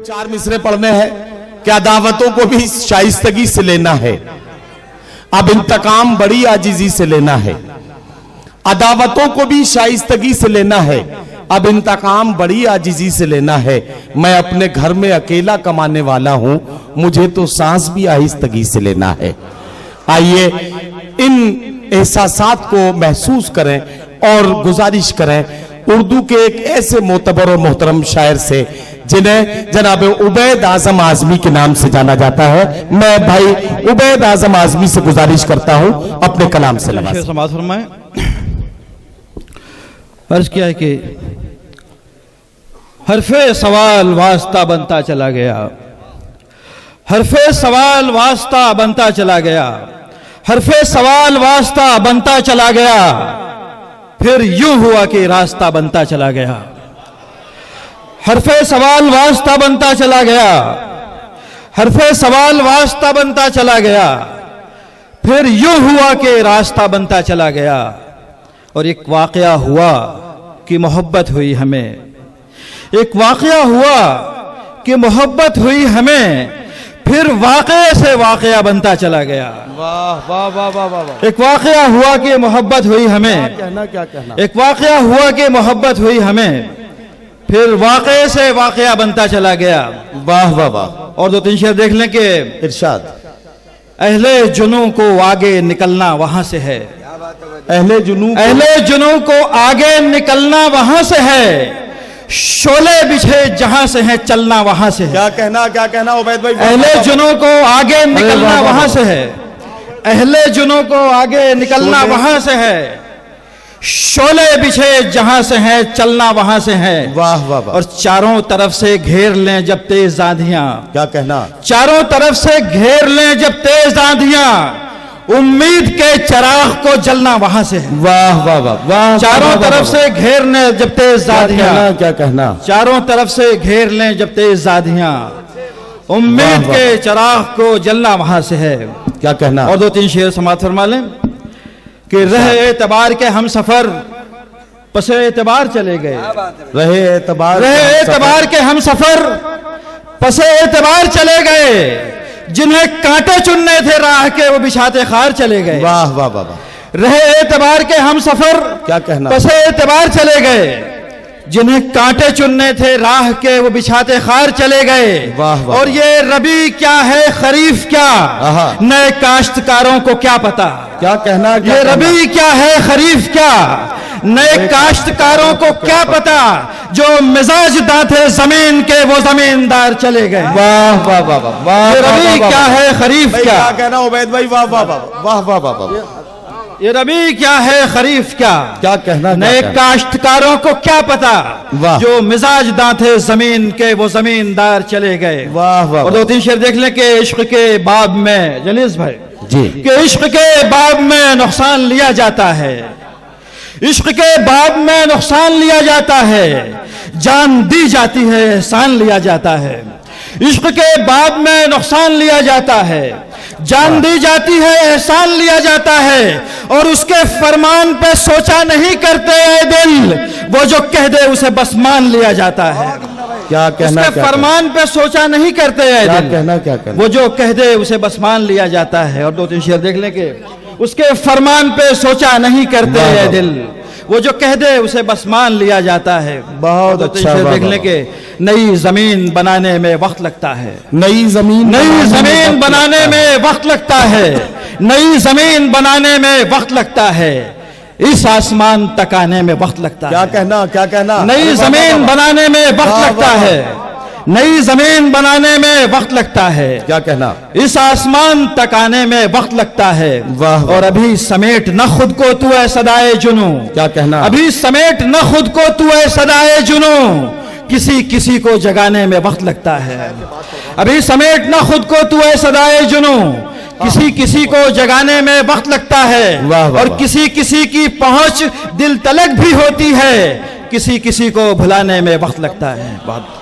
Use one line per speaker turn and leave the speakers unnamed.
चार मिसरे पढ़ने हैं कि अदावतों को भी शाइस्तगी से लेना है, अब इंतकाम बड़ी आजिजी से लेना है। अदावतों को भी शाइस्तगी से लेना है, अब इंतकाम बड़ी आजिजी से लेना है। मैं अपने घर में अकेला कमाने वाला हूं, मुझे तो सांस भी आहिस्तगी से लेना है। आइए इन एहसासात को महसूस करें और गुजारिश करें उर्दू के एक ऐसे मोतबर और मोहतरम शायर से जिन्हें जनाब उबैद आजम आजमी के नाम से जाना जाता है। मैं भाई उबैद आजम आजमी से गुजारिश करता हूं अपने कलाम से नवाज़ें।
समाअत फरमाएं। अर्ज किया है कि हरफे सवाल वास्ता बनता चला गया, हरफे सवाल वास्ता बनता चला गया, हरफे सवाल वास्ता बनता चला गया, फिर यूं हुआ कि रास्ता बनता चला गया। हरफे सवाल वास्ता बनता चला गया, हरफे सवाल वास्ता बनता चला गया, फिर यूं हुआ कि रास्ता बनता चला गया। और एक वाकया हुआ कि मोहब्बत हुई हमें, एक वाकया हुआ कि मोहब्बत हुई हमें, फिर वाकये से वाकया बनता चला गया।
वाह वाह वाह वाह वाह।
एक वाकया हुआ कि मोहब्बत हुई हमें,
क्या कहना,
एक वाकया हुआ कि मोहब्बत हुई हमें, फिर वाकये से वाकया बनता चला गया।
वाह वाह वाह।
और दो तीन शेर देख लें कि
इरशाद,
अहले जुनू को आगे निकलना वहां से है,
अहले जुनू
को आगे निकलना वहां से है, शोले बिछे जहां से है चलना वहां से है।
क्या कहना उबैद भाई।
अहले जुनू को आगे निकलना वहां से है, अहले जुनू को आगे निकलना वहां से है, शोले बिछे जहां से है चलना वहां से है।
वाह वाह वाह।
और चारों तरफ से घेर लें जब तेज आंधियां,
क्या कहना,
चारों तरफ से घेर लें जब तेज आंधियां, उम्मीद के चिराग को जलना वहां से है।
वाह वाह वाह वाह।
चारों तरफ से घेर लें जब तेज आंधियां,
क्या कहना,
चारों तरफ से घेर लें जब तेज आंधियां, उम्मीद के चिराग को जलना वहां से है।
क्या कहना।
और दो तीन शेर समाअत फरमा लें कि रहे एतबार के हम सफर पसे एतबार चले गए,
रहे
एतबार के हम सफर पसे एतबार चले गए, जिन्हें कांटे चुनने थे राह के वो बिछाते खार चले गए।
वाह वाह वाह वाह।
रहे एतबार के हम सफर
क्या कहना,
पसे एतबार चले गए, जिन्हें कांटे चुनने थे राह के वो बिछाते खार चले गए।
वाह वाह।
और ये रबी क्या है खरीफ क्या, नए काश्तकारों को क्या पता।
क्या कहना,
ये रबी क्या है खरीफ क्या, नए काश्तकारों को क्या पता, जो मिजाज दांते जमीन के वो जमींदार चले गए।
वाह वाह वाह वाह।
ये रबी क्या है खरीफ क्या,
क्या कहना उबैद भाई। वाह वाह वाह वाह वाह वाह वाह।
ये रबी क्या है खरीफ क्या,
क्या कहना,
नए काश्तकारों को क्या पता,
वाह।
जो मिजाज दांते जमीन के वो जमींदार चले गए।
वाह वाह।
और दो तीन शेर देख लें कि इश्क के बाब में जलीस भाई
जी,
कि इश्क के बाब में नुकसान लिया जाता है, इश्क के बाब में नुकसान लिया जाता है, जान दी जाती है एहसान लिया जाता है। इश्क के बाब में नुकसान लिया जाता है, जान दी जाती है एहसान लिया जाता है, और उसके फरमान पे सोचा नहीं करते ऐ दिल, वो जो कह दे उसे बस मान लिया जाता है।
क्या कहना,
उसके फरमान पे सोचा नहीं करते ऐ दिल,
क्या कहना,
वो जो कह दे उसे बस मान लिया जाता है। और दो तीन शेर देख लें कि उसके फरमान पे सोचा नहीं करते ऐ दिल, वो जो कह दे उसे बस मान लिया जाता है।
बहुत अच्छा।
देख लें कि नई जमीन बनाने में वक्त लगता है,
नई जमीन
बनाने में वक्त लगता है, नई जमीन बनाने में वक्त लगता है, इस आसमान तक आने में वक्त लगता है।
क्या कहना,
नई जमीन बनाने में वक्त लगता है, नई जमीन बनाने में वक्त लगता है।
क्या कहना,
इस आसमान तक आने में वक्त लगता है।
वाह।
और अभी समेट न खुद को तू है सदाए जुनू,
क्या कहना,
अभी समेट न खुद को तू है सदाए जुनू, किसी किसी को जगाने में वक्त लगता है। अभी समेट न खुद को तू है सदाए जुनू, किसी किसी को जगाने में वक्त लगता है। और किसी किसी की पहुंच दिल तलक भी होती है, किसी किसी को भुलाने में वक्त लगता है। बहुत